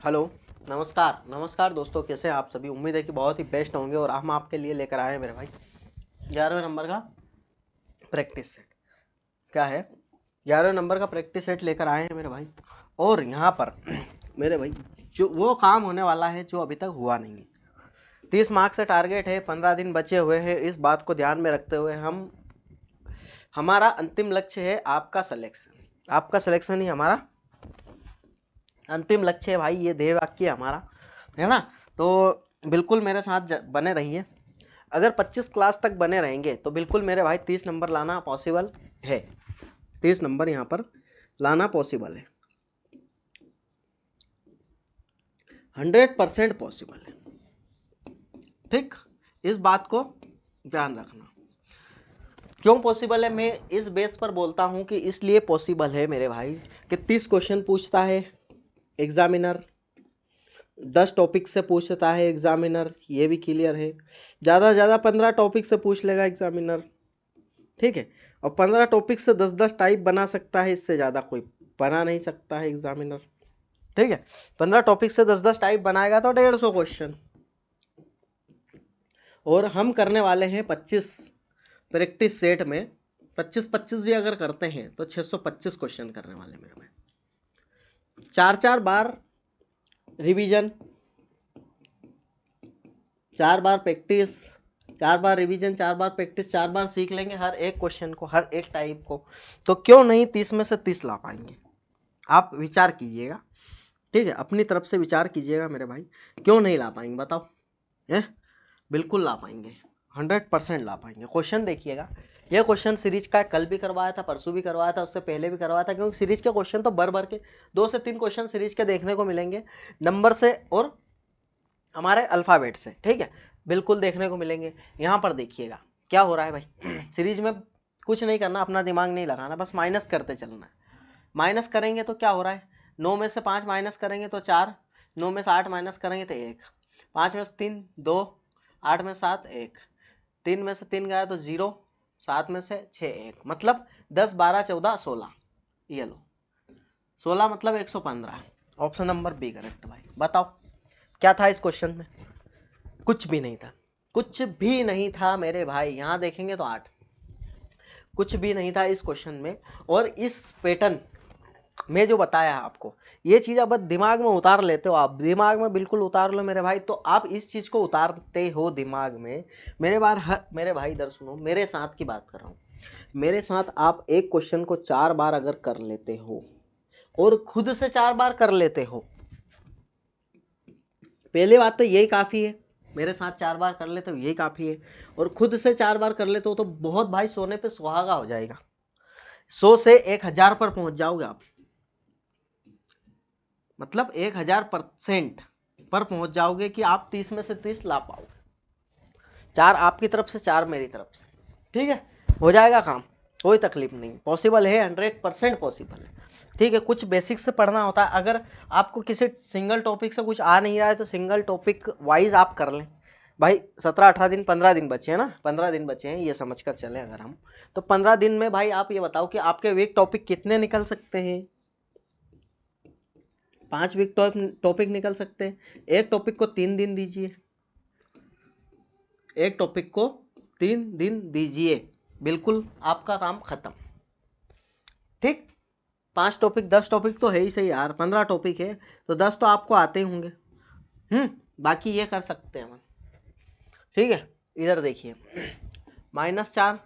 Hello, नमस्कार नमस्कार दोस्तों, कैसे हैं आप सभी। उम्मीद है कि बहुत ही बेस्ट होंगे। और हम आपके लिए लेकर आए हैं मेरे भाई 11वें नंबर का प्रैक्टिस सेट। क्या है, 11वें नंबर का प्रैक्टिस सेट लेकर आए हैं मेरे भाई। और यहाँ पर मेरे भाई जो वो काम होने वाला है जो अभी तक हुआ नहीं है। 30 मार्क्स से टारगेट है, 15 दिन बचे हुए हैं। इस बात को ध्यान में रखते हुए हमारा अंतिम लक्ष्य है आपका सिलेक्शन। आपका सिलेक्शन ही हमारा अंतिम लक्ष्य है भाई। ये ध्येय वाक्य है हमारा, है ना। तो बिल्कुल मेरे साथ बने रहिए। अगर 25 क्लास तक बने रहेंगे तो बिल्कुल मेरे भाई 30 नंबर लाना पॉसिबल है। 30 नंबर यहाँ पर लाना पॉसिबल है, 100% पॉसिबल है। ठीक, इस बात को ध्यान रखना। क्यों पॉसिबल है, मैं इस बेस पर बोलता हूँ कि इसलिए पॉसिबल है मेरे भाई कि 30 क्वेश्चन पूछता है एग्जामिनर, 10 टॉपिक से पूछता है एग्जामिनर, ये भी क्लियर है। ज़्यादा से ज़्यादा 15 टॉपिक से पूछ लेगा एग्जामिनर, ठीक है। और 15 टॉपिक से 10-10 टाइप बना सकता है, इससे ज़्यादा कोई बना नहीं सकता है एग्जामिनर, ठीक है। 15 टॉपिक से 10-10 टाइप बनाएगा तो 150 क्वेश्चन। और हम करने वाले हैं 25 प्रैक्टिस सेट में, 25-25 भी अगर करते हैं तो 625 क्वेश्चन करने वाले मेरे में। 4-4 बार रिवीजन, 4 बार प्रैक्टिस, 4 बार रिवीजन, 4 बार प्रैक्टिस, 4 बार सीख लेंगे हर एक क्वेश्चन को, हर एक टाइप को। तो क्यों नहीं 30 में से 30 ला पाएंगे। आप विचार कीजिएगा, ठीक है। अपनी तरफ से विचार कीजिएगा मेरे भाई, क्यों नहीं ला पाएंगे बताओ। है, बिल्कुल ला पाएंगे, 100% ला पाएंगे। क्वेश्चन देखिएगा, यह क्वेश्चन सीरीज का कल भी करवाया था, परसों भी करवाया था, उससे पहले भी करवाया था। क्योंकि सीरीज के क्वेश्चन तो भर भर के 2 से 3 क्वेश्चन सीरीज के देखने को मिलेंगे, नंबर से और हमारे अल्फ़ाबेट से, ठीक है, बिल्कुल देखने को मिलेंगे। यहाँ पर देखिएगा क्या हो रहा है भाई। सीरीज में कुछ नहीं करना, अपना दिमाग नहीं लगाना, बस माइनस करते चलना है। माइनस करेंगे तो क्या हो रहा है, 9 में से 5 माइनस करेंगे तो 4, 9 में से 8 माइनस करेंगे तो 1, 5 में से 3 2, 8 में से 7 1, 3 में से 3 गया तो 0, 7 में से 6 1, मतलब 10 12 14 16। ये लो 16 मतलब 115। ऑप्शन नंबर बी करेक्ट भाई। बताओ क्या था इस क्वेश्चन में। कुछ भी नहीं था, कुछ भी नहीं था मेरे भाई। यहाँ देखेंगे तो 8, कुछ भी नहीं था इस क्वेश्चन में। और इस पैटर्न में जो बताया है आपको, ये चीज़ अब दिमाग में उतार लेते हो आप, दिमाग में बिल्कुल उतार लो मेरे भाई। तो आप इस चीज़ को उतारते हो दिमाग में मेरे भाई इधर सुनो, मेरे साथ की बात कर रहा हूँ। मेरे साथ आप एक क्वेश्चन को 4 बार अगर कर लेते हो और खुद से 4 बार कर लेते हो, पहले बात तो यही काफ़ी है। मेरे साथ 4 बार कर लेते हो यही काफ़ी है। और खुद से 4 बार कर लेते हो तो बहुत भाई, सोने पे सुहागा हो जाएगा। 100 से 1000 पर पहुंच जाओगे आप, मतलब 1000% पर पहुंच जाओगे कि आप 30 में से 30 ला पाओगे। 4 आपकी तरफ से, 4 मेरी तरफ से, ठीक है। हो जाएगा काम, कोई तकलीफ नहीं, पॉसिबल है, 100% पॉसिबल है, ठीक है। कुछ बेसिक्स से पढ़ना होता है। अगर आपको किसी सिंगल टॉपिक से कुछ आ नहीं रहा है तो सिंगल टॉपिक वाइज आप कर लें भाई। 17-18 दिन, 15 दिन बचे हैं ना, 15 दिन बचे हैं, ये समझ कर चलें अगर हम। तो 15 दिन में भाई आप ये बताओ कि आपके वीक टॉपिक कितने निकल सकते हैं। 5 वीक टॉपिक निकल सकते हैं। एक टॉपिक को 3 दिन दीजिए, एक टॉपिक को 3 दिन दीजिए, बिल्कुल आपका काम खत्म, ठीक। 5 टॉपिक, 10 टॉपिक तो है ही सही यार, 15 टॉपिक है तो 10 तो आपको आते ही होंगे। बाकी ये कर सकते हैं हम, ठीक है। इधर देखिए, -4,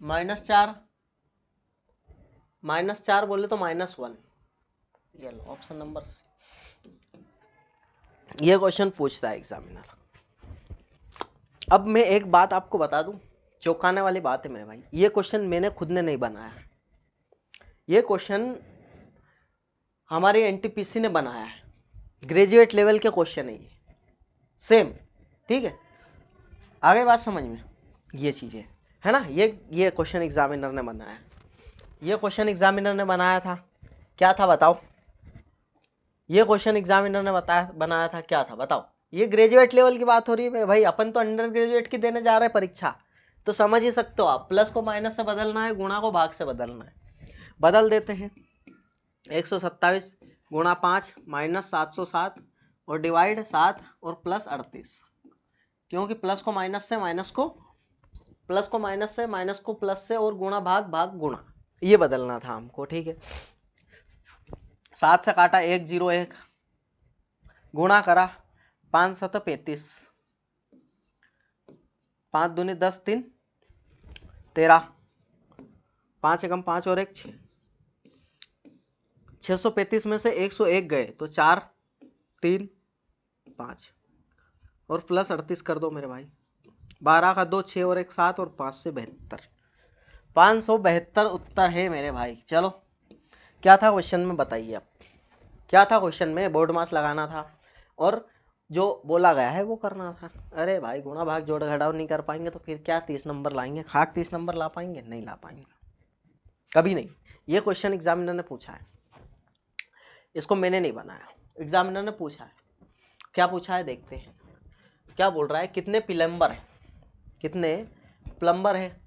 -4, -4 बोले तो -1। ये लो ऑप्शन नंबर, ये क्वेश्चन पूछता है एग्जामिनर। अब मैं एक बात आपको बता दूं, चौंकाने वाली बात है मेरे भाई। ये क्वेश्चन मैंने खुद ने नहीं बनाया, ये क्वेश्चन हमारे एनटीपीसी ने बनाया है। ग्रेजुएट लेवल के क्वेश्चन है ये, सेम, ठीक है। आगे बात समझ में, ये चीज़ें है ना। ये क्वेश्चन एग्जामिनर ने बनाया, ये क्वेश्चन एग्जामिनर ने बनाया था। क्या था बताओ, ये क्वेश्चन एग्जामिनर ने बनाया था, क्या था बताओ। ये ग्रेजुएट लेवल की बात हो रही है मेरे भाई, अपन तो अंडर ग्रेजुएट की देने जा रहे हैं परीक्षा। तो समझ ही सकते हो आप, प्लस को माइनस से बदलना है, गुणा को भाग से बदलना है। बदल देते हैं। 127 गुणा 5 माइनस 707 और डिवाइड 7 और प्लस 38, क्योंकि प्लस को माइनस से, माइनस को प्लस को माइनस से, माइनस को प्लस से, और गुणा भाग भाग गुणा, ये बदलना था हमको। ठीक है, 7 से काटा 101, गुणा करा 5 7 35, 5 दूनी 10, 3 13, 5 एकम 5 और 1 6, 635 में से 101 गए तो 4 3 5 और प्लस 38 कर दो मेरे भाई, 12 का 2 6 और 1 7 और 5 से 72, 572 उत्तर है मेरे भाई। चलो क्या था क्वेश्चन में बताइए आप, क्या था क्वेश्चन में? बोर्ड मास लगाना था और जो बोला गया है वो करना था। अरे भाई गुणा भाग जोड़ घटाव नहीं कर पाएंगे तो फिर क्या 30 नंबर लाएंगे? खाक 30 नंबर ला पाएंगे? नहीं ला पाएंगे, कभी नहीं। ये क्वेश्चन एग्जामिनर ने पूछा है, इसको मैंने नहीं बनाया, एग्जामिनर ने पूछा है। क्या पूछा है देखते हैं। क्या बोल रहा है? कितने प्लम्बर है, कितने प्लम्बर है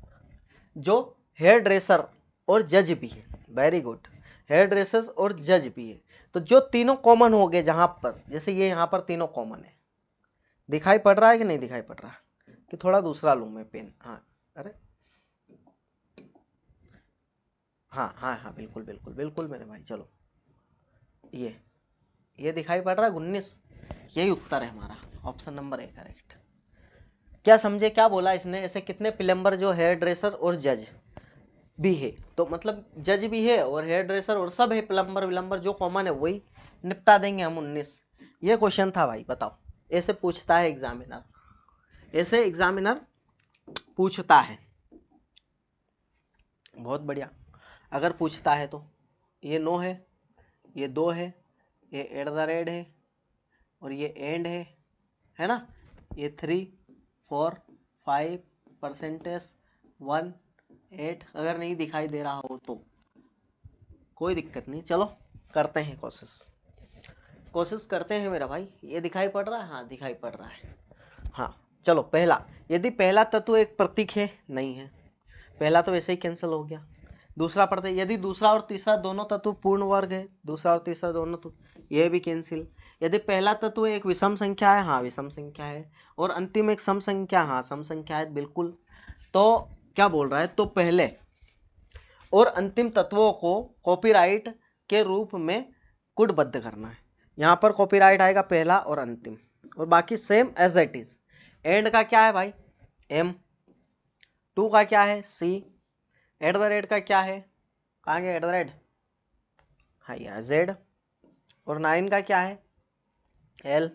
जो हेयर ड्रेसर और जज भी है। वेरी गुड, हेयर ड्रेसर्स और जज भी है। तो जो तीनों कॉमन हो गए जहां पर, जैसे ये यहाँ पर तीनों कॉमन है, दिखाई पड़ रहा है कि नहीं दिखाई पड़ रहा? कि थोड़ा दूसरा लूँ मैं पेन? हाँ, अरे हाँ हाँ हाँ, बिल्कुल बिल्कुल बिल्कुल मेरे भाई। चलो ये दिखाई पड़ रहा है 19, यही उत्तर है हमारा, ऑप्शन नंबर ए करेक्ट। क्या समझे क्या बोला इसने? ऐसे कितने प्लम्बर जो हेयर ड्रेसर और जज भी है, तो मतलब जज भी है और हेयर ड्रेसर और सब है, प्लम्बर विलम्बर जो कॉमन है वही निपटा देंगे हम 19। ये क्वेश्चन था भाई, बताओ। ऐसे पूछता है एग्जामिनर, ऐसे एग्जामिनर पूछता है। बहुत बढ़िया, अगर पूछता है तो ये 9 है, ये 2 है, ये एट द रेट है और ये एंड है ना, ये 3 4 5 परसेंटेज 1 8। अगर नहीं दिखाई दे रहा हो तो कोई दिक्कत नहीं, चलो करते हैं कोशिश करते हैं मेरा भाई। ये दिखाई पड़ रहा है? हाँ दिखाई पड़ रहा है। हाँ चलो, पहला, यदि पहला तत्व एक प्रतीक है, नहीं है, पहला तो वैसे ही कैंसिल हो गया। दूसरा पढ़ते, यदि दूसरा और तीसरा दोनों तत्व पूर्ण वर्ग है, दूसरा और तीसरा दोनों तो ये भी कैंसिल। यदि पहला तत्व एक विषम संख्या है, हाँ विषम संख्या है, और अंतिम एक सम संख्या, हाँ सम संख्या है बिल्कुल। तो क्या बोल रहा है? तो पहले और अंतिम तत्वों को कॉपीराइट के रूप में कूटबद्ध करना है। यहाँ पर कॉपीराइट आएगा पहला और अंतिम, और बाकी same as it is. End का क्या है भाई? एम। टू का क्या है? सी। एट द रेट का क्या है? कहाँ गया एट द रेट? हाँ यार जेड। और 9 का क्या है? एल।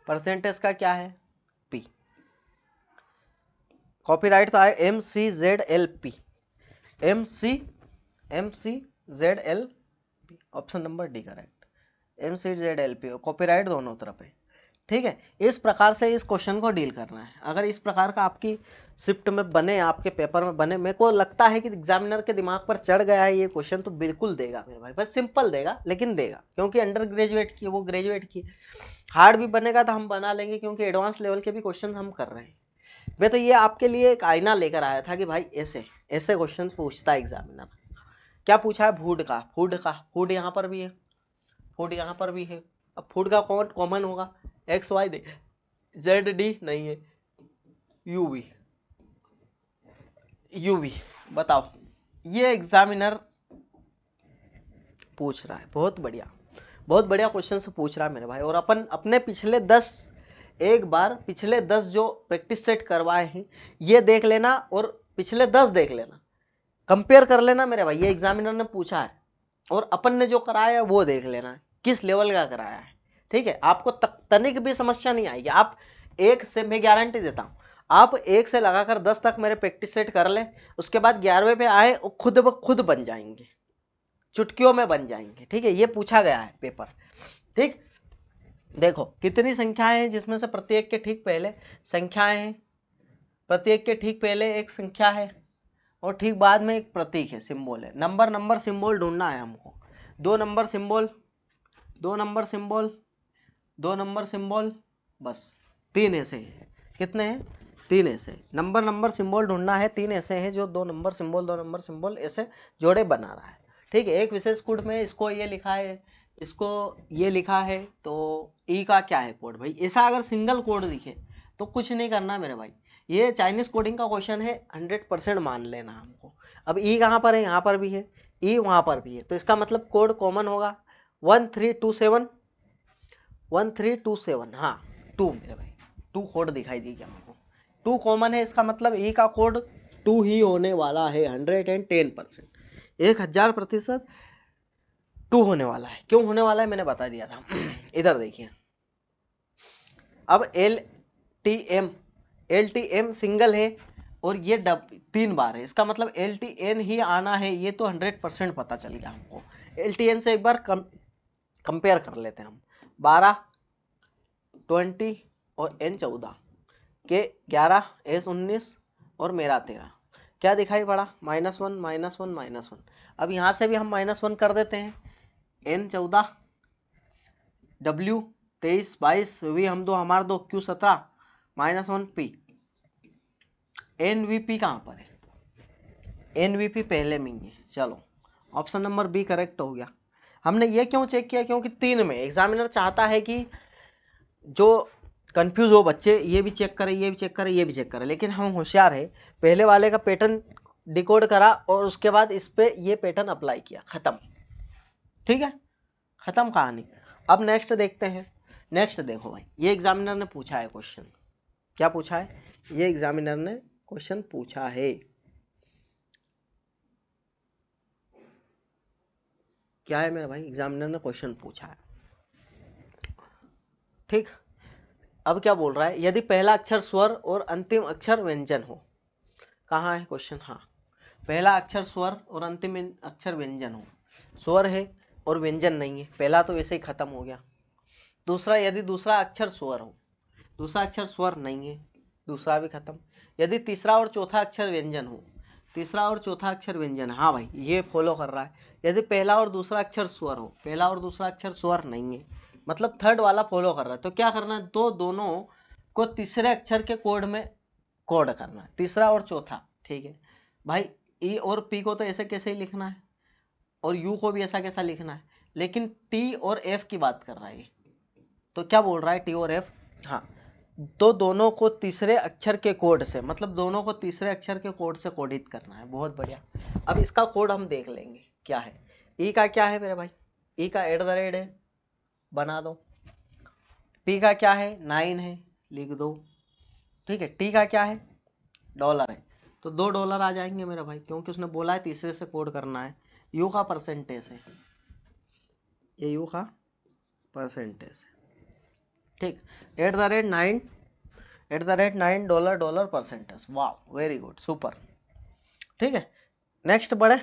परसेंटेज का क्या है? पी। कॉपीराइट तो आए M C Z L P, M C Z L P, option number D correct. M C Z L P, copyright दोनों तरफ है। ठीक है, इस प्रकार से इस क्वेश्चन को डील करना है। अगर इस प्रकार का आपकी शिफ्ट में बने, आपके पेपर में बने, मेरे को लगता है कि एग्जामिनर के दिमाग पर चढ़ गया है ये क्वेश्चन, तो बिल्कुल देगा मेरे भाई। बस सिंपल देगा लेकिन देगा, क्योंकि अंडर ग्रेजुएट की, वो ग्रेजुएट की। हार्ड भी बनेगा तो हम बना लेंगे, क्योंकि एडवांस लेवल के भी क्वेश्चन हम कर रहे हैं। मैं तो ये आपके लिए एक आईना लेकर आया था कि भाई ऐसे ऐसे क्वेश्चन पूछता है एग्जामिनर। क्या पूछा है? फूड का, फूड यहाँ पर भी है, फूड यहाँ पर भी है। अब फूड का कौन कॉमन होगा? X why they, Z D नहीं है, यूवी, यूवी। बताओ, ये एग्जामिनर पूछ रहा है। बहुत बढ़िया, बहुत बढ़िया क्वेश्चन से पूछ रहा है मेरे भाई। और अपन अपने पिछले 10, एक बार पिछले 10 जो प्रैक्टिस सेट करवाए हैं ये देख लेना, और पिछले 10 देख लेना, कंपेयर कर लेना मेरे भाई। ये एग्जामिनर ने पूछा है और अपन ने जो कराया है वो देख लेना किस लेवल का कराया है। ठीक है, आपको तनिक भी समस्या नहीं आएगी। आप एक से, मैं गारंटी देता हूँ, आप 1 से लगाकर 10 तक मेरे प्रैक्टिस सेट कर लें, उसके बाद 11वें पे आए खुद ब खुद बन जाएंगे, चुटकियों में बन जाएंगे। ठीक है, ये पूछा गया है पेपर। ठीक, देखो कितनी संख्याएं हैं जिसमें से प्रत्येक के ठीक पहले संख्याएं हैं, प्रत्येक के ठीक पहले एक संख्या है और ठीक बाद में एक प्रतीक है, सिंबल है। नंबर सिंबल ढूंढना है हमको। 2 number symbol, 2 number symbol, 2 number symbol, बस 3 ऐसे हैं। कितने हैं? 3 ऐसे नंबर सिंबल ढूंढना है। 3 ऐसे हैं जो 2 नंबर सिंबल, 2 नंबर सिंबल ऐसे जोड़े बना रहा है। ठीक है, एक विशेष कोड में इसको ये लिखा है इसको ये लिखा है तो ई का क्या है कोड भाई। ऐसा अगर सिंगल कोड दिखे तो कुछ नहीं करना मेरे भाई, ये चाइनीज कोडिंग का क्वेश्चन है, 100% मान लेना हमको। अब ई कहाँ पर है, यहाँ पर भी है, ई वहाँ पर भी है, तो इसका मतलब कोड कॉमन होगा 1327 1327। हाँ 2 मेरे भाई, 2 कोड दिखाई दी क्या हमको, 2 कॉमन है, इसका मतलब ई का कोड 2 ही होने वाला है। 110%, 1000% 2 होने वाला है। क्यों होने वाला है मैंने बता दिया था। इधर देखिए, अब एल टी एम सिंगल है और ये 3 बार है, इसका मतलब एल टी एन ही आना है, ये तो 100% पता चल गया हमको। एल टी एन से एक बार कंपेयर कर लेते हैं हम। 12 20 और एन 14 के 11 एस 19 और मेरा 13, क्या दिखाई पड़ा, -1 -1 -1। अब यहाँ से भी हम -1 कर देते हैं, एन 14 डब्ल्यू 23 22 वी हम दो हमारे 2 Q 17 -1 P. N V P कहाँ पर है, एन वी पी पहले में ही है। चलो ऑप्शन नंबर बी करेक्ट हो गया। हमने ये क्यों चेक किया, क्योंकि 3 में एग्जामिनर चाहता है कि जो कंफ्यूज हो बच्चे ये भी चेक करें, ये भी चेक करें, ये भी चेक करें, लेकिन हम होशियार है, पहले वाले का पैटर्न डिकोड करा और उसके बाद इस पे ये पैटर्न अप्लाई किया, खत्म। ठीक है, खत्म कहानी। अब नेक्स्ट देखते हैं। नेक्स्ट देखो भाई, ये एग्जामिनर ने पूछा है क्वेश्चन, क्या पूछा है, ये एग्जामिनर ने क्वेश्चन पूछा है, क्या है मेरा भाई, एग्जामिनर ने क्वेश्चन पूछा है। ठीक, अब क्या बोल रहा है, यदि पहला अक्षर स्वर और अंतिम अक्षर व्यंजन हो। कहाँ है क्वेश्चन, हाँ, पहला अक्षर स्वर और अंतिम अक्षर व्यंजन हो, स्वर है और व्यंजन नहीं है, पहला तो वैसे ही खत्म हो गया। दूसरा, यदि दूसरा अक्षर स्वर हो, दूसरा अक्षर स्वर नहीं है, दूसरा भी खत्म। यदि तीसरा और चौथा अक्षर व्यंजन हो, तीसरा और चौथा अक्षर व्यंजन, हाँ भाई ये फॉलो कर रहा है। यदि पहला और दूसरा अक्षर स्वर हो, पहला और दूसरा अक्षर स्वर नहीं है, मतलब थर्ड वाला फॉलो कर रहा है, तो क्या करना है, तो दोनों को तीसरे अक्षर के कोड में कोड करना है, तीसरा और चौथा। ठीक है भाई, ई और पी को तो ऐसे कैसे ही लिखना है और यू को भी ऐसा कैसा लिखना है, लेकिन टी और एफ की बात कर रहा है ये। तो क्या बोल रहा है, टी और एफ, हाँ, तो दोनों को तीसरे अक्षर के कोड से, मतलब दोनों को तीसरे अक्षर के कोड से कोडित करना है। बहुत बढ़िया। अब इसका कोड हम देख लेंगे क्या है। ई का क्या है मेरे भाई, ई का @ है, बना दो। पी का क्या है, 9 है, लिख दो। ठीक है, टी का क्या है, $, है, तो $2 आ जाएंगे मेरे भाई, क्योंकि उसने बोला है तीसरे से कोड करना है। यू का परसेंटेज है, ये यू का परसेंटेज है। ठीक, @9 $9 परसेंटेज, वाह वेरी गुड, सुपर। ठीक है, नेक्स्ट बढ़े।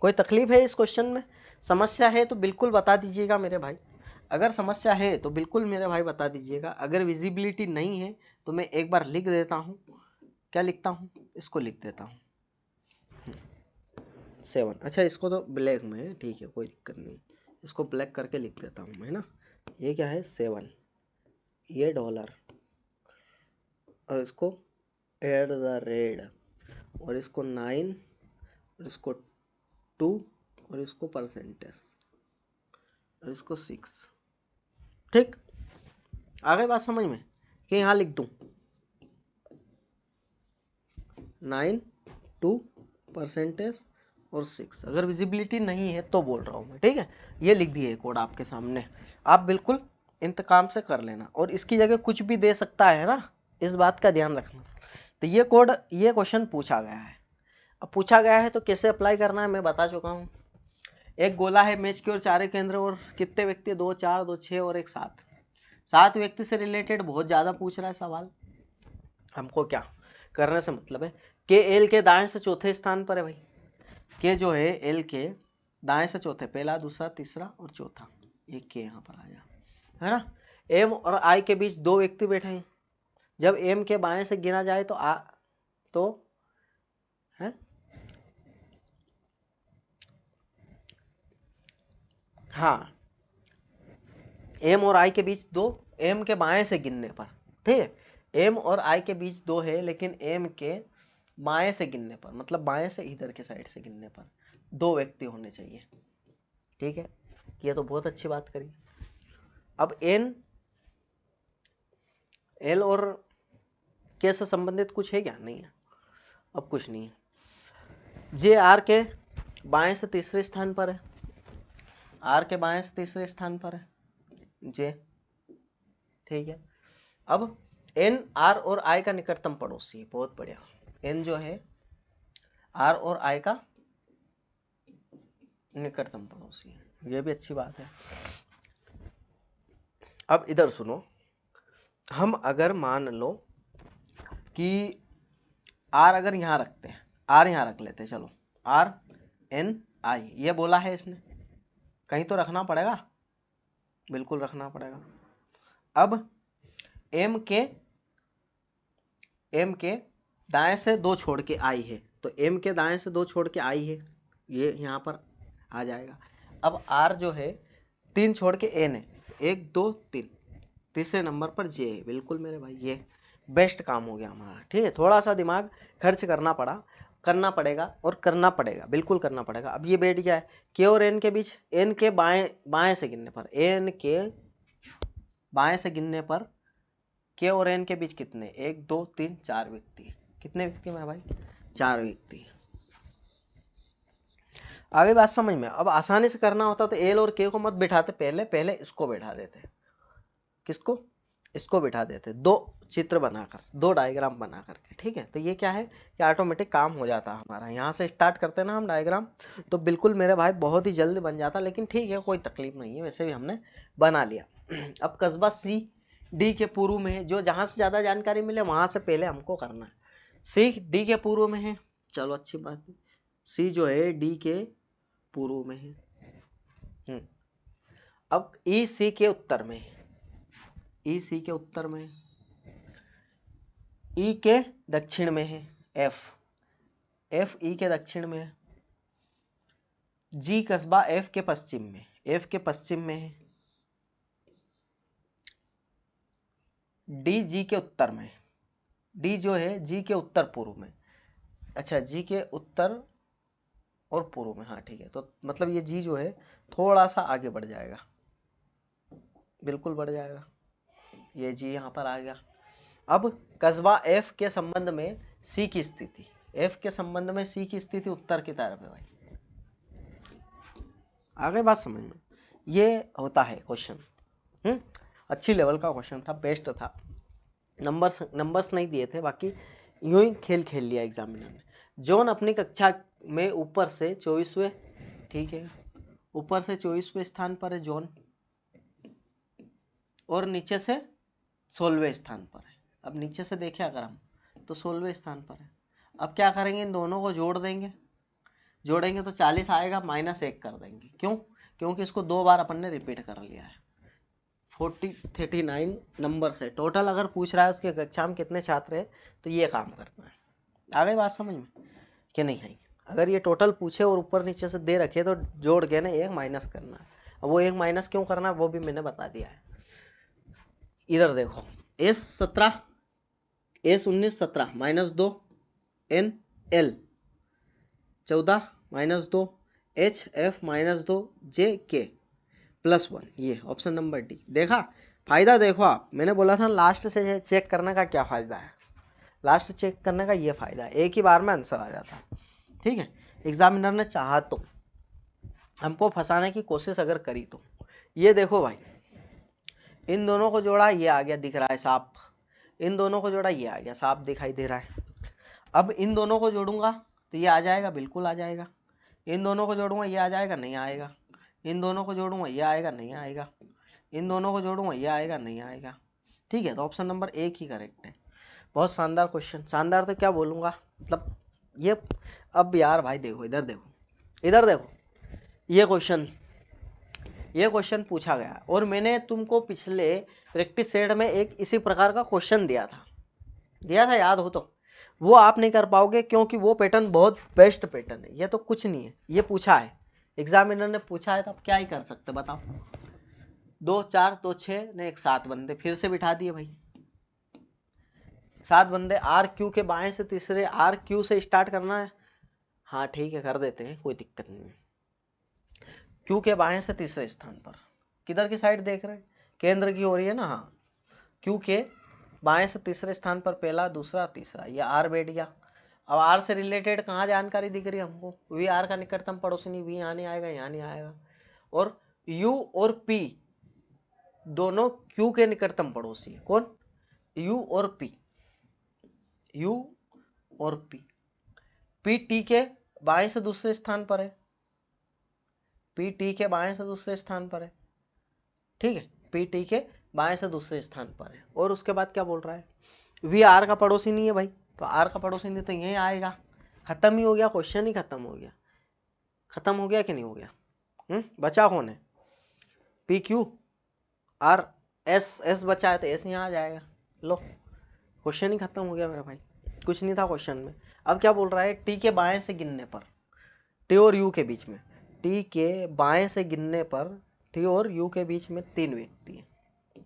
कोई तकलीफ है इस क्वेश्चन में, समस्या है तो बिल्कुल बता दीजिएगा मेरे भाई, अगर समस्या है तो बिल्कुल मेरे भाई बता दीजिएगा। अगर विजिबिलिटी नहीं है तो मैं एक बार लिख देता हूँ, क्या लिखता हूँ, इसको लिख देता हूँ 7। अच्छा इसको तो ब्लैक में है, ठीक है कोई दिक्कत नहीं, इसको ब्लैक करके लिख देता हूँ मैं, है ना। ये क्या है 7, ये $, और इसको @ और इसको 9 और इसको 2 और इसको परसेंटेज और इसको 6। ठीक, आ गई बात समझ में, कि यहाँ लिख दूँ 9 2 परसेंटेज और 6। अगर विजिबिलिटी नहीं है तो बोल रहा हूँ मैं, ठीक है। ये लिख दिए कोड आपके सामने, आप बिल्कुल इंतकाम से कर लेना, और इसकी जगह कुछ भी दे सकता है ना, इस बात का ध्यान रखना। तो ये कोड, ये क्वेश्चन पूछा गया है। अब पूछा गया है तो कैसे अप्लाई करना है मैं बता चुका हूँ। एक गोला है, मेज की ओर 4 केंद्र और कितने व्यक्ति, 2 4 2 6 और एक 7। 7 व्यक्ति से रिलेटेड बहुत ज़्यादा पूछ रहा है सवाल। हमको क्या करने से मतलब है, के एल के दाएं से चौथे स्थान पर है भाई, के जो है एल के दाएं से चौथे, पहला दूसरा तीसरा और चौथा, ये के यहाँ पर आ गया, है ना। एम और आई के बीच 2 व्यक्ति बैठे हैं, जब एम के बाएं से गिना जाए तो है, हाँ, एम और आई के बीच 2, एम के बाएं से गिनने पर, ठीक है, एम और आई के बीच 2 है, लेकिन एम के बाएं से गिनने पर, मतलब बाएं से इधर के साइड से गिनने पर 2 व्यक्ति होने चाहिए, ठीक है। ये तो बहुत अच्छी बात करी। अब एन एल और के से संबंधित कुछ है क्या? नहीं है। अब कुछ नहीं है। जे आर के बाएं से तीसरे स्थान पर है, आर के बाएं से तीसरे स्थान पर है जे, ठीक है। अब एन आर और आई का निकटतम पड़ोसी है, बहुत बढ़िया। एन जो है आर और आई का निकटतम पड़ोसी है, ये भी अच्छी बात है। अब इधर सुनो, हम अगर मान लो कि आर अगर यहाँ रखते हैं, आर यहाँ रख लेते हैं, चलो आर एन आई ये बोला है इसने, कहीं तो रखना पड़ेगा, बिल्कुल रखना पड़ेगा। अब एम के दाएं से 2 छोड़ के आई है, तो एम के दाएं से 2 छोड़ के आई है, ये यहाँ पर आ जाएगा। अब आर जो है 3 छोड़ के एन है, 1 2 3, तीसरे नंबर पर जे है, बिल्कुल मेरे भाई ये बेस्ट काम हो गया हमारा, ठीक है। थोड़ा सा दिमाग खर्च करना पड़ेगा और करना पड़ेगा, बिल्कुल करना पड़ेगा। अब ये बैठ गया है के और एन के बीच, एन के बाएं से गिनने पर, एन के बाएं से गिनने पर के और एन के बीच कितने, 1 2 3 4 व्यक्ति। कितने व्यक्ति मेरा भाई? 4 व्यक्ति। आगे बात समझ में। अब आसानी से करना होता तो एल और के को मत बिठाते, पहले इसको बैठा देते। किसको? इसको बिठा देते, 2 चित्र बनाकर, 2 डायग्राम बना करके, ठीक है। तो ये क्या है कि ऑटोमेटिक काम हो जाता हमारा। यहाँ से स्टार्ट करते ना हम डायग्राम, तो बिल्कुल मेरे भाई बहुत ही जल्द बन जाता, लेकिन ठीक है कोई तकलीफ नहीं है, वैसे भी हमने बना लिया। अब कस्बा सी डी के पूर्व में है, जो जहाँ से ज़्यादा जानकारी मिले वहाँ से पहले हमको करना है। सी डी के पूर्व में है, चलो अच्छी बात है। सी जो है डी के पूर्व में है। अब ई सी के उत्तर में है, ई सी के उत्तर में, ई के दक्षिण में है, एफ ई के दक्षिण में है। जी कस्बा एफ के पश्चिम में, एफ के पश्चिम में है। डी जी के उत्तर में, डी जो है जी के उत्तर पूर्व में, अच्छा जी के उत्तर और पूर्व में, हाँ ठीक है। तो मतलब ये जी जो है थोड़ा सा आगे बढ़ जाएगा, बिल्कुल बढ़ जाएगा, ये जी यहाँ पर आ गया। अब कस्बा एफ के संबंध में सी की स्थिति, एफ के संबंध में सी की स्थिति उत्तर की तरफ है भाई। आगे बात समझ में, ये होता है क्वेश्चन। अच्छी लेवल का क्वेश्चन था, बेस्ट था। नंबर्स नहीं दिए थे, बाकी यूं ही खेल लिया एग्जामिनर ने। जॉन अपनी कक्षा में ऊपर से 24वें, ठीक है, ऊपर से 24वें स्थान पर है जॉन, और नीचे से 16वें स्थान पर है। अब नीचे से देखें अगर हम तो 16वें स्थान पर है। अब क्या करेंगे, इन दोनों को जोड़ेंगे तो 40 आएगा, -1 कर देंगे। क्यों? क्योंकि इसको 2 बार अपन ने रिपीट कर लिया है। 39 नंबर से टोटल अगर पूछ रहा है उसके कक्षा में कितने छात्र है, तो ये काम करना है। आगे बात समझ में कि नहीं है? अगर ये टोटल पूछे और ऊपर नीचे से दे रखे तो जोड़ के ना 1 माइनस करना है। अब वो 1 माइनस क्यों करना है वो भी मैंने बता दिया है। इधर देखो, S19 17 -2 N L 14 -2 H F -2 J K +1, ये ऑप्शन नंबर डी। देखा फायदा? देखो आप, मैंने बोला था लास्ट से चेक करने का क्या फ़ायदा है, लास्ट चेक करने का ये फ़ायदा है, एक ही बार में आंसर आ जाता है, ठीक है। एग्जामिनर ने चाहा तो हमको फंसाने की कोशिश अगर करी तो, ये देखो भाई, इन दोनों को जोड़ा, ये आ गया, दिख रहा है साफ। इन दोनों को जोड़ा, ये आ गया, साफ दिखाई दे रहा है। अब इन दोनों को जोड़ूंगा तो ये आ जाएगा, बिल्कुल आ जाएगा। इन दोनों को जोड़ूंगा, ये आ जाएगा, नहीं आएगा। इन दोनों को जोड़ूंगा, ये आएगा, नहीं आएगा। इन दोनों को जोड़ूंगा, ये आएगा, नहीं आएगा। ठीक है, तो ऑप्शन नंबर 1 ही करेक्ट है। बहुत शानदार क्वेश्चन, शानदार तो क्या बोलूँगा, मतलब ये। अब यार भाई देखो, इधर देखो, इधर देखो, ये क्वेश्चन पूछा गया और मैंने तुमको पिछले प्रैक्टिस सेट में एक इसी प्रकार का क्वेश्चन दिया था, याद हो तो। वो आप नहीं कर पाओगे क्योंकि वो पैटर्न बहुत बेस्ट पैटर्न है। ये तो कुछ नहीं है, ये पूछा है, एग्जामिनर ने पूछा है, तो आप क्या ही कर सकते बताओ। 2 4 2 6 ने 1 7 बंदे फिर से बिठा दिए भाई, 7 बंदे। आर क्यू के बाएं से तीसरे, आर क्यू से स्टार्ट करना है, हाँ ठीक है कर देते हैं, कोई दिक्कत नहीं है। क्यू के बाएं से तीसरे स्थान पर, किधर की साइड देख रहे हैं, केंद्र की हो रही है ना, हाँ, क्यू के बाएं से तीसरे स्थान पर पहला, दूसरा, तीसरा, ये आर बैठ गया। अब आर से रिलेटेड कहाँ जानकारी दिख रही है हमको, वी आर का निकटतम पड़ोसी, वी यहाँ नहीं आएगा, यहाँ नहीं आएगा। और यू और पी दोनों क्यू के निकटतम पड़ोसी, कौन, यू और पी, यू और पी। पी टी के बाएं से दूसरे स्थान पर है, पी टी के बाएं से दूसरे स्थान पर है, ठीक है, पी टी के बाएं से दूसरे स्थान पर है। और उसके बाद क्या बोल रहा है, वी आर का पड़ोसी नहीं है भाई, तो आर का पड़ोसी नहीं तो यही आएगा। खत्म ही हो गया, क्वेश्चन ही खत्म हो गया। खत्म हो गया कि नहीं हो गया? बचा कौन है, P Q R S, S बचा है तो एस यहाँ आ जाएगा। लो क्वेश्चन ही खत्म हो गया मेरा भाई, कुछ नहीं था क्वेश्चन में। अब क्या बोल रहा है, टी के बाएं से गिनने पर, टी और यू के बीच में, टी के बाएं से गिनने पर टी और यू के बीच में 3 व्यक्ति हैं,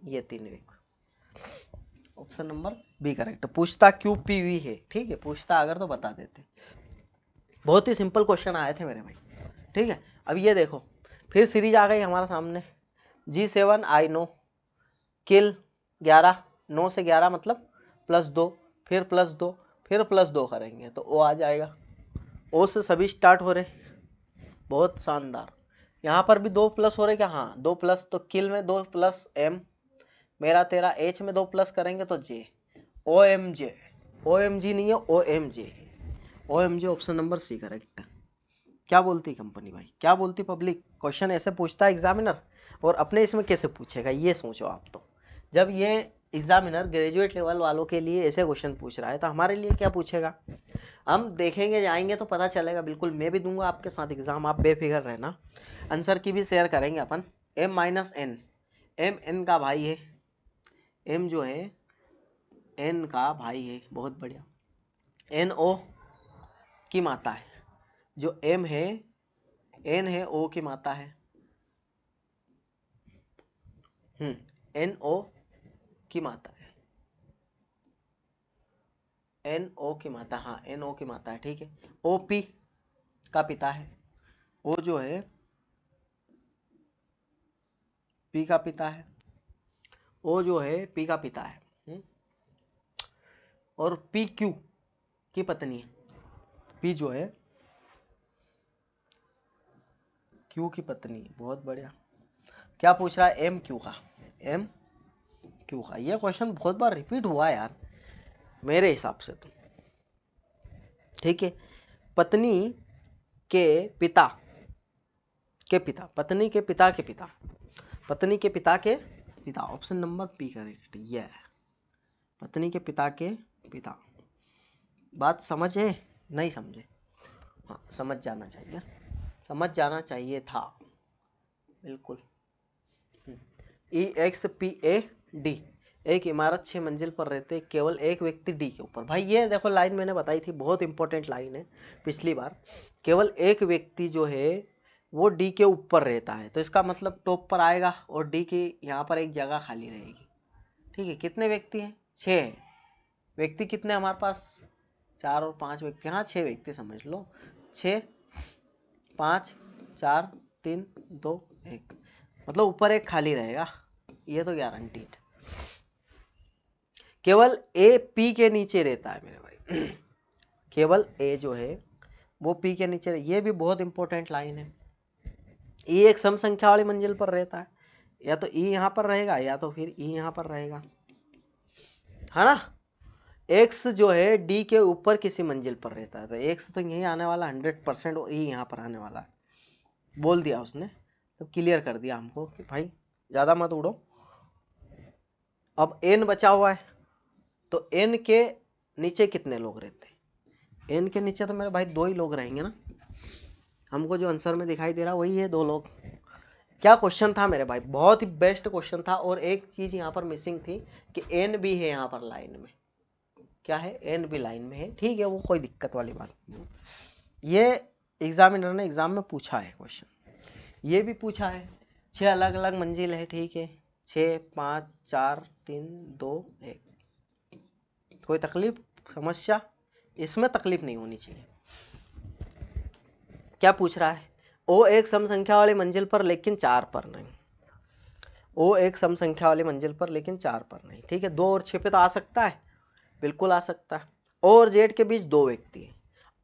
ये 3 व्यक्ति। Option number B correct. पूछता क्यू पी वी है, ठीक है, पूछता अगर तो बता देते। बहुत ही सिंपल क्वेश्चन आए थे मेरे भाई, ठीक है। अब ये देखो फिर सीरीज आ गई हमारे सामने, G7 I नो, किल 11, 9 से 11 मतलब +2, फिर +2, फिर +2 करेंगे तो ओ आ जाएगा। ओ से सभी स्टार्ट हो रहे, बहुत शानदार। यहाँ पर भी 2 प्लस हो रहे क्या, हाँ 2 प्लस, तो किल में 2 प्लस एम, मेरा तेरा एच में 2 प्लस करेंगे तो जे, O M J, O M G नहीं है O M J, O M J option number C correct. क्या बोलती कंपनी भाई, क्या बोलती पब्लिक, क्वेश्चन ऐसे पूछता है एग्जामिनर, और अपने इसमें कैसे पूछेगा ये सोचो आप। तो जब ये एग्जामिनर ग्रेजुएट लेवल वालों के लिए ऐसे क्वेश्चन पूछ रहा है तो हमारे लिए क्या पूछेगा, हम देखेंगे जाएंगे तो पता चलेगा। बिल्कुल मैं भी दूंगा आपके साथ एग्जाम, आप बेफिक्र रहना। आंसर की भी शेयर करेंगे अपन। m minus N, M N का भाई है, m जो है n का भाई है, बहुत बढ़िया। n o की माता है, जो m है n है o की माता है, n o की माता है, एन ओ की माता, हाँ एन ओ की माता है, ठीक है। ओ पी का पिता है, ओ जो है पी का पिता है, ओ जो है पी का पिता है। और पी क्यू की पत्नी है, पी जो है क्यू की पत्नी है, बहुत बढ़िया। क्या पूछ रहा है, एम क्यू का, एम क्यू का। ये क्वेश्चन बहुत बार रिपीट हुआ यार मेरे हिसाब से तो, ठीक है। पत्नी के पिता के पिता, पत्नी के पिता के पिता, पत्नी के पिता के पिता, ऑप्शन नंबर पी करेक्ट। ये पत्नी के पिता के पिता। बात समझे, नहीं समझे, हाँ समझ जाना चाहिए, समझ जाना चाहिए था बिल्कुल। EXPAD, एक इमारत 6 मंजिल पर रहते केवल एक व्यक्ति डी के ऊपर। भाई ये देखो लाइन मैंने बताई थी, बहुत इंपॉर्टेंट लाइन है पिछली बार। केवल एक व्यक्ति जो है वो डी के ऊपर रहता है, तो इसका मतलब टॉप पर आएगा और डी की यहाँ पर एक जगह खाली रहेगी, ठीक है। कितने व्यक्ति हैं, 6 व्यक्ति। कितने हमारे पास, 4 और 5 व्यक्ति, हाँ 6 व्यक्ति समझ लो, 6 5 4 3 2 1, मतलब ऊपर एक खाली रहेगा, ये तो गारंटीड। केवल ए पी के नीचे रहता है मेरे भाई, केवल ए जो है वो पी के नीचे, ये भी बहुत इंपॉर्टेंट लाइन है। ई एक सम संख्या वाली मंजिल पर रहता है, या तो ई यहाँ पर रहेगा या तो फिर ई यहाँ पर रहेगा, है ना। एक्स जो है डी के ऊपर किसी मंजिल पर रहता है, तो एक्स तो यहीं आने वाला 100%, और ई यहाँ पर आने वाला है। बोल दिया उसने, तो क्लियर कर दिया हमको कि भाई ज़्यादा मत उड़ो। अब एन बचा हुआ है, तो एन के नीचे कितने लोग रहते हैं, एन के नीचे तो मेरे भाई 2 ही लोग रहेंगे ना। हमको जो आंसर में दिखाई दे रहा वही है, 2 लोग। क्या क्वेश्चन था मेरे भाई, बहुत ही बेस्ट क्वेश्चन था। और एक चीज़ यहाँ पर मिसिंग थी कि एन भी है यहाँ पर लाइन में, क्या है, एन भी लाइन में है, ठीक है, वो कोई दिक्कत वाली बात नहीं। ये एग्जामिनर ने एग्जाम में पूछा है क्वेश्चन, ये भी पूछा है। 6 अलग अलग मंजिल है, ठीक है, 6 5 4 3 2 1, कोई तकलीफ समस्या, इसमें तकलीफ नहीं होनी चाहिए। क्या पूछ रहा है, ओ एक सम संख्या वाली मंजिल पर लेकिन 4 पर नहीं। ओ एक सम संख्या वाली मंजिल पर लेकिन 4 पर नहीं। ठीक है, 2 और 6 पे तो आ सकता है, बिल्कुल आ सकता है। ओ और जेड के बीच 2 व्यक्ति है।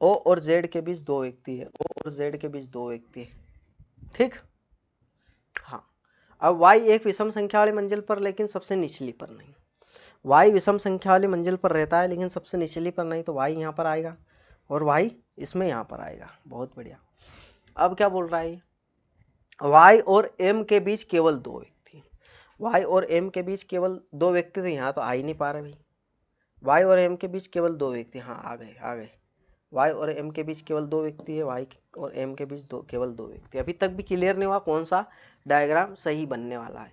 ओ और जेड के बीच 2 व्यक्ति है। ओ और जेड के बीच 2 व्यक्ति है। ठीक, हाँ। अब y एक विषम संख्या वाली मंजिल पर लेकिन सबसे निचली पर नहीं। y विषम संख्या वाली मंजिल पर रहता है लेकिन सबसे निचली पर नहीं, तो y यहाँ पर आएगा और y इसमें यहाँ पर आएगा। बहुत बढ़िया। अब क्या बोल रहा है, y और m के बीच केवल 2 व्यक्ति। y और m के बीच केवल 2 व्यक्ति, तो यहाँ तो आ ही नहीं पा रहे भाई। y और m के बीच केवल 2 व्यक्ति, हाँ आ गए आ गए। y और m के बीच केवल 2 व्यक्ति है, y और m के बीच केवल 2 व्यक्ति। अभी तक भी क्लियर नहीं हुआ कौन सा डायग्राम सही बनने वाला है।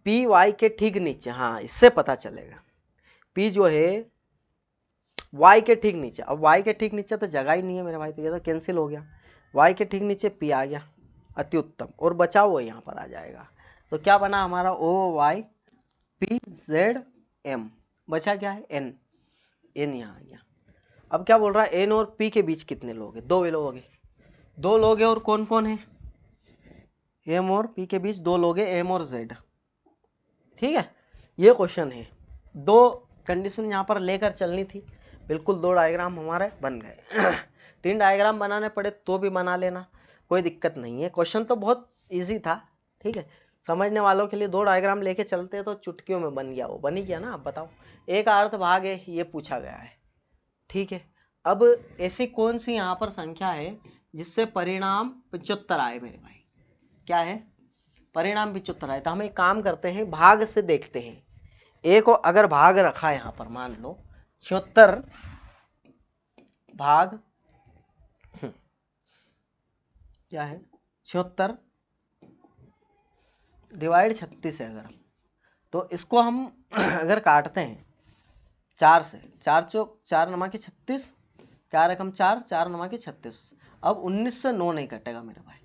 p y के ठीक नीचे, हाँ इससे पता चलेगा। p जो है y के ठीक नीचे, अब y के ठीक नीचे तो जगह ही नहीं है मेरे भाई, तो ये तो कैंसिल हो गया। y के ठीक नीचे p आ गया, अति उत्तम। और बचा हुआ यहाँ पर आ जाएगा, तो क्या बना हमारा o y p z m, बचा क्या है n, n यहाँ आ गया। अब क्या बोल रहा है, n और p के बीच कितने लोग हैं, 2 लोग हैं। 2 लोग हैं और कौन कौन है, m और p के बीच 2 लोग हैं, m और z। ठीक है, ये क्वेश्चन है। 2 कंडीशन यहाँ पर लेकर चलनी थी, बिल्कुल 2 डायग्राम हमारे बन गए। 3 डायग्राम बनाने पड़े तो भी बना लेना, कोई दिक्कत नहीं है। क्वेश्चन तो बहुत इजी था। ठीक है, समझने वालों के लिए 2 डायग्राम लेके चलते तो चुटकियों में बन गया, वो बन ही गया ना। आप बताओ, एक अर्थ भाग है ये पूछा गया है। ठीक है, अब ऐसी कौन सी यहाँ पर संख्या है जिससे परिणाम 75 आए मेरे भाई, क्या है परिणाम 75 आए। तो हम एक काम करते हैं, भाग से देखते हैं। ए को अगर भाग रखा है यहाँ पर, मान लो 76 भाग क्या है 76 डिवाइड 36 है अगर, तो इसको हम अगर काटते हैं 4 से, 4 चौक 4 नमा की 36, 4 एकम 4, 4 नमा की 36। अब 19 से 9 नहीं कटेगा मेरे भाई,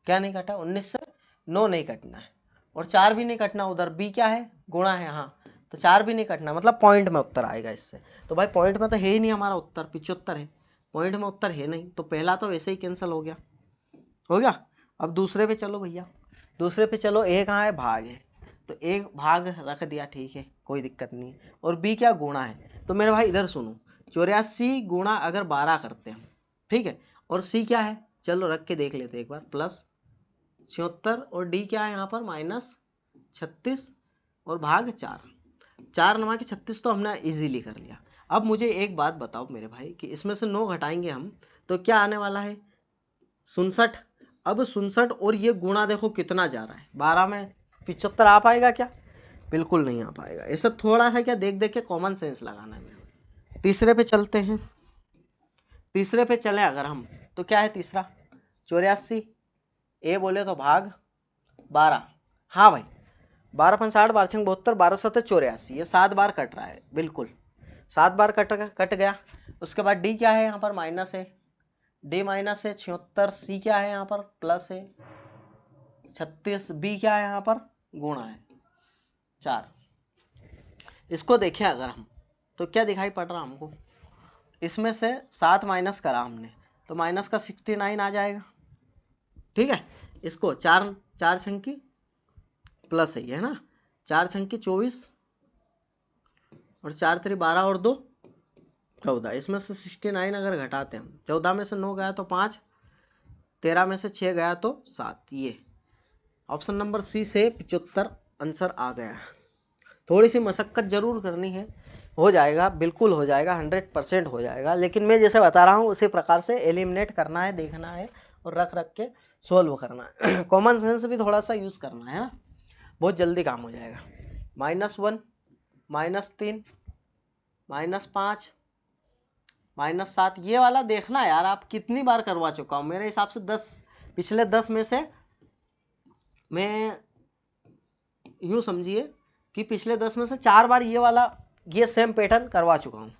क्या नहीं कटा, 19 से 9 नहीं कटना है, और 4 भी नहीं कटना। उधर b क्या है, गुणा है, हाँ तो 4 भी नहीं कटना, मतलब पॉइंट में उत्तर आएगा इससे। तो भाई पॉइंट में तो है ही नहीं हमारा उत्तर, 75 है, पॉइंट में उत्तर है नहीं, तो पहला तो वैसे ही कैंसिल हो गया। हो गया। अब दूसरे पे चलो भैया, दूसरे पे चलो। ए कहाँ है, भाग है, तो एक भाग रख दिया, ठीक है कोई दिक्कत नहीं। और बी क्या, गुणा है। तो मेरे भाई इधर सुनो, 84 गुणा अगर 12 करते हैं, ठीक है, और सी क्या है, चलो रख के देख लेते एक बार, प्लस 76, और डी क्या है यहाँ पर -36, और भाग 4, 4 नमा की 36 तो हमने इजीली कर लिया। अब मुझे एक बात बताओ मेरे भाई कि इसमें से 9 घटाएंगे हम तो क्या आने वाला है, 67। अब 67 और ये गुणा देखो कितना जा रहा है, 12 में 75 आ पाएगा क्या, बिल्कुल नहीं आ पाएगा। ऐसा थोड़ा है क्या, देख देख के कॉमन सेंस लगाना है मेरे। तीसरे पे चलते हैं, तीसरे पे चले अगर हम, तो क्या है तीसरा, 84, ए बोले तो भाग 12, हाँ भाई 12 × 60 12 × 72 12 × 7 84, ये 7 बार कट रहा है, बिल्कुल 7 बार कट गया। उसके बाद डी क्या है यहाँ पर, माइनस है, डी माइनस है 76, सी क्या है यहाँ पर, प्लस है 36, बी क्या है यहाँ पर, गुणा है 4। इसको देखें अगर हम, तो क्या दिखाई पड़ रहा हमको, इसमें से 7 माइनस करा हमने, तो माइनस का 69 आ जाएगा। ठीक है, इसको 4 छंकी प्लस है ना, 4 छंकी 24, और 4 3 12 और 2 14, इसमें से 69 अगर घटाते हम, 14 में से 9 गया तो 5, 13 में से 6 गया तो 7, ये ऑप्शन नंबर सी से 75 आंसर आ गया। थोड़ी सी मशक्क़त जरूर करनी है, हो जाएगा, बिल्कुल हो जाएगा, 100% हो जाएगा। लेकिन मैं जैसे बता रहा हूँ उसी प्रकार से एलिमिनेट करना है, देखना है और रख रख के सॉल्व करना है। कॉमन सेंस भी थोड़ा सा यूज़ करना है ना, बहुत जल्दी काम हो जाएगा। -1 -3 -5 -7, ये वाला देखना यार, आप कितनी बार करवा चुका हूँ। मेरे हिसाब से 10 पिछले 10 में से मैं यूँ समझिए कि पिछले 10 में से 4 बार ये वाला ये सेम पैटर्न करवा चुका हूँ।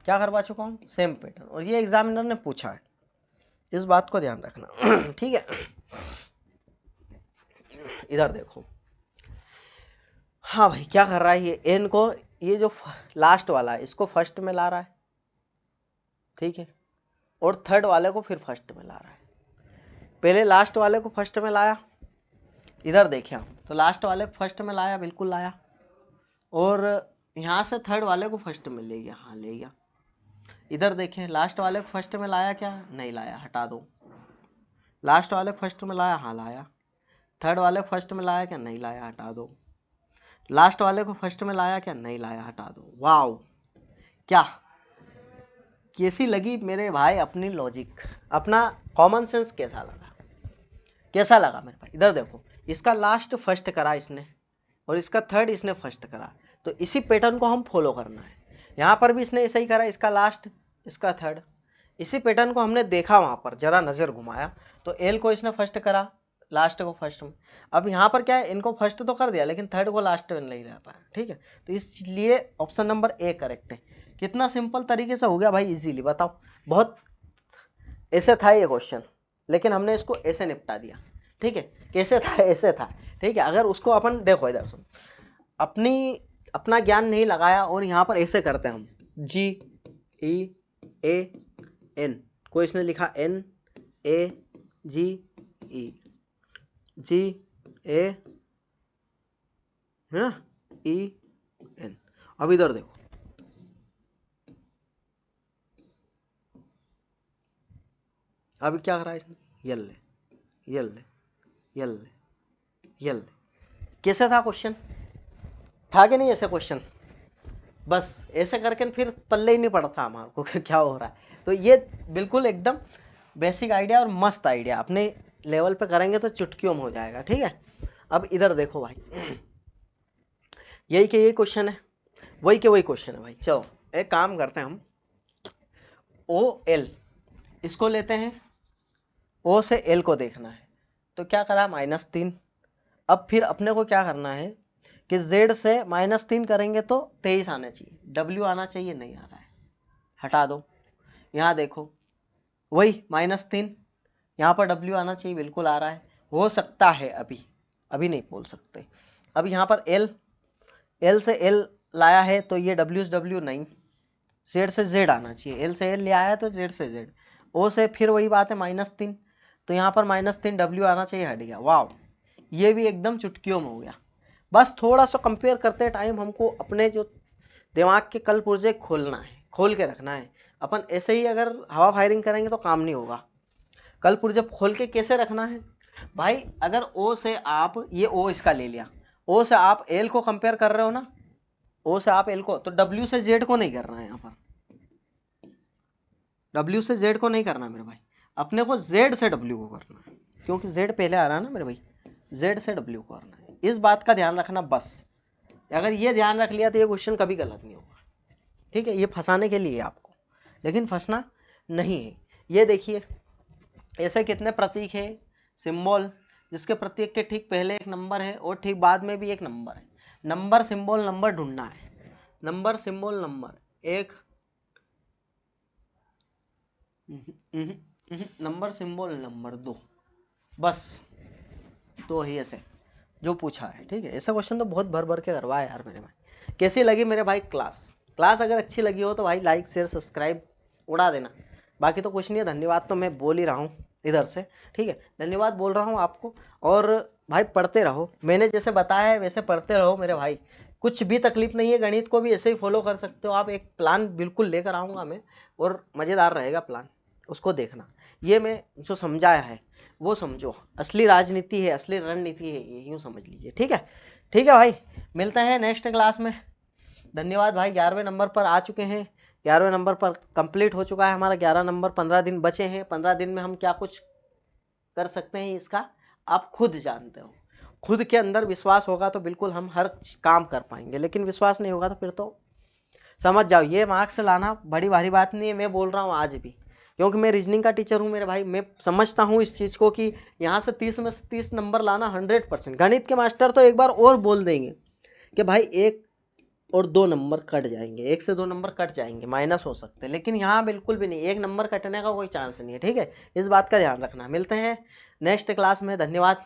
क्या करवा चुका हूँ, सेम पैटर्न, और ये एग्जामिनर ने पूछा है, इस बात को ध्यान रखना। ठीक है, इधर देखो, हाँ भाई क्या कर रहा है ये, एन को, ये जो लास्ट वाला है इसको फर्स्ट में ला रहा है, ठीक है, और थर्ड वाले को फिर फर्स्ट में ला रहा है। पहले लास्ट वाले को फर्स्ट में लाया, इधर देखें हम तो लास्ट वाले को फर्स्ट में लाया, बिल्कुल लाया, और यहाँ से थर्ड वाले को फर्स्ट में ले गया, हाँ ले गया। इधर देखें लास्ट वाले को फर्स्ट में लाया क्या, नहीं लाया, हटा दो। लास्ट वाले को फर्स्ट में लाया, हाँ लाया। थर्ड वाले को फर्स्ट में लाया क्या, नहीं लाया, हटा दो। लास्ट वाले को फर्स्ट में लाया क्या, नहीं लाया, हटा दो। वाओ, क्या कैसी लगी मेरे भाई अपनी लॉजिक, अपना कॉमन सेंस कैसा लगा, कैसा लगा मेरे भाई? इधर देखो, इसका लास्ट फर्स्ट करा इसने और इसका थर्ड इसने फर्स्ट करा, तो इसी पैटर्न को हम फॉलो करना है। यहाँ पर भी इसने ऐसा ही करा, इसका लास्ट इसका थर्ड, इसी पैटर्न को हमने देखा, वहाँ पर जरा नज़र घुमाया तो एल को इसने फर्स्ट करा, लास्ट को फर्स्ट में। अब यहाँ पर क्या है, इनको फर्स्ट तो कर दिया लेकिन थर्ड को लास्ट में नहीं रह पाया, ठीक है, तो इसलिए ऑप्शन नंबर ए करेक्ट है। कितना सिंपल तरीके से हो गया भाई, इजीली, बताओ। बहुत ऐसे था ये क्वेश्चन, लेकिन हमने इसको ऐसे निपटा दिया, ठीक है। कैसे था, ऐसे था, ठीक है। अगर उसको अपन देखो, इधर सुन, अपना ज्ञान नहीं लगाया और यहाँ पर ऐसे करते हैं हम, G E A N को इसने लिखा N A G E G A है ना E N। अब इधर देखो, अभी क्या कर रहा है इसने, यल्ले यल्ले यल्ले यल्ले। कैसे था क्वेश्चन, था कि नहीं ऐसे क्वेश्चन? बस ऐसे करके फिर पल्ले ही नहीं पड़ता हमारे को कि क्या हो रहा है। तो ये बिल्कुल एकदम बेसिक आइडिया और मस्त आइडिया, अपने लेवल पे करेंगे तो चुटकियों में हो जाएगा, ठीक है। अब इधर देखो भाई, यही के यही क्वेश्चन है, वही के वही क्वेश्चन है भाई। चलो एक काम करते हैं हम, OL इसको लेते हैं, O से L को देखना है, तो क्या करा, -3। अब फिर अपने को क्या करना है कि Z से -3 करेंगे तो 23 आना चाहिए, W आना चाहिए, नहीं आ रहा है, हटा दो। यहाँ देखो वही -3, यहाँ पर W आना चाहिए, बिल्कुल आ रहा है, हो सकता है, अभी नहीं बोल सकते। अब यहाँ पर L से L लाया है तो ये W से W नहीं, Z से Z आना चाहिए, L से L ले आया तो Z से Z। O से फिर वही बात है, -3, तो यहाँ पर -3 W आना चाहिए, हट गया। वाह, ये भी एकदम चुटकियों में हो गया। बस थोड़ा सा कंपेयर करते टाइम हमको अपने जो दिमाग के कल पुर्जे खोलना है, खोल के रखना है। अपन ऐसे ही अगर हवा फायरिंग करेंगे तो काम नहीं होगा। कल पुर्जे खोल के कैसे रखना है भाई, अगर O से आप, ये O इसका ले लिया, O से आप L को कंपेयर कर रहे हो ना, O से आप L को, तो W से Z को नहीं करना है, यहाँ पर W से Z को नहीं करना मेरे भाई, अपने को Z से W को करना है, क्योंकि Z पहले आ रहा है ना मेरे भाई, Z से W को करना है। इस बात का ध्यान रखना बस, अगर ये ध्यान रख लिया तो ये क्वेश्चन कभी गलत नहीं होगा, ठीक है। ये फंसाने के लिए आपको, लेकिन फंसना नहीं है। ये देखिए ऐसे कितने प्रतीक है, सिंबल, जिसके प्रतीक के ठीक पहले एक नंबर है और ठीक बाद में भी एक नंबर है। नंबर सिंबल नंबर ढूंढना है, नंबर सिंबल नंबर, एक नंबर सिंबल नंबर 2, बस तो ही ऐसे जो पूछा है, ठीक है। ऐसा क्वेश्चन तो बहुत भर भर के करवाया यार मेरे भाई। कैसी लगी मेरे भाई क्लास अगर अच्छी लगी हो तो भाई लाइक शेयर सब्सक्राइब उड़ा देना। बाकी तो कुछ नहीं है, धन्यवाद तो मैं बोल ही रहा हूँ इधर से, ठीक है, धन्यवाद बोल रहा हूँ आपको। और भाई पढ़ते रहो, मैंने जैसे बताया है वैसे पढ़ते रहो मेरे भाई, कुछ भी तकलीफ नहीं है। गणित को भी ऐसे ही फॉलो कर सकते हो आप, एक प्लान बिल्कुल लेकर आऊँगा मैं और मज़ेदार रहेगा प्लान, उसको देखना। ये मैं जो समझाया है वो समझो, असली राजनीति है, असली रणनीति है, ये यूँ समझ लीजिए, ठीक है। ठीक है भाई, मिलते हैं नेक्स्ट क्लास में। धन्यवाद भाई। 11वें नंबर पर आ चुके हैं, 11वें नंबर पर कंप्लीट हो चुका है हमारा 11 नंबर। 15 दिन बचे हैं, 15 दिन में हम क्या कुछ कर सकते हैं इसका आप खुद जानते हो। खुद के अंदर विश्वास होगा तो बिल्कुल हम हर काम कर पाएंगे, लेकिन विश्वास नहीं होगा तो फिर तो समझ जाओ ये मार्क्स लाना बड़ी भारी बात नहीं है। मैं बोल रहा हूँ आज भी, क्योंकि मैं रीजनिंग का टीचर हूँ मेरे भाई, मैं समझता हूँ इस चीज़ को कि यहाँ से 30 में से 30 नंबर लाना 100%। गणित के मास्टर तो एक बार और बोल देंगे कि भाई 1 और 2 नंबर कट जाएंगे, 1 से 2 नंबर कट जाएंगे, माइनस हो सकते हैं, लेकिन यहाँ बिल्कुल भी नहीं, 1 नंबर कटने का कोई चांस नहीं है, ठीक है। इस बात का ध्यान रखना। मिलते हैं नेक्स्ट क्लास में, धन्यवाद।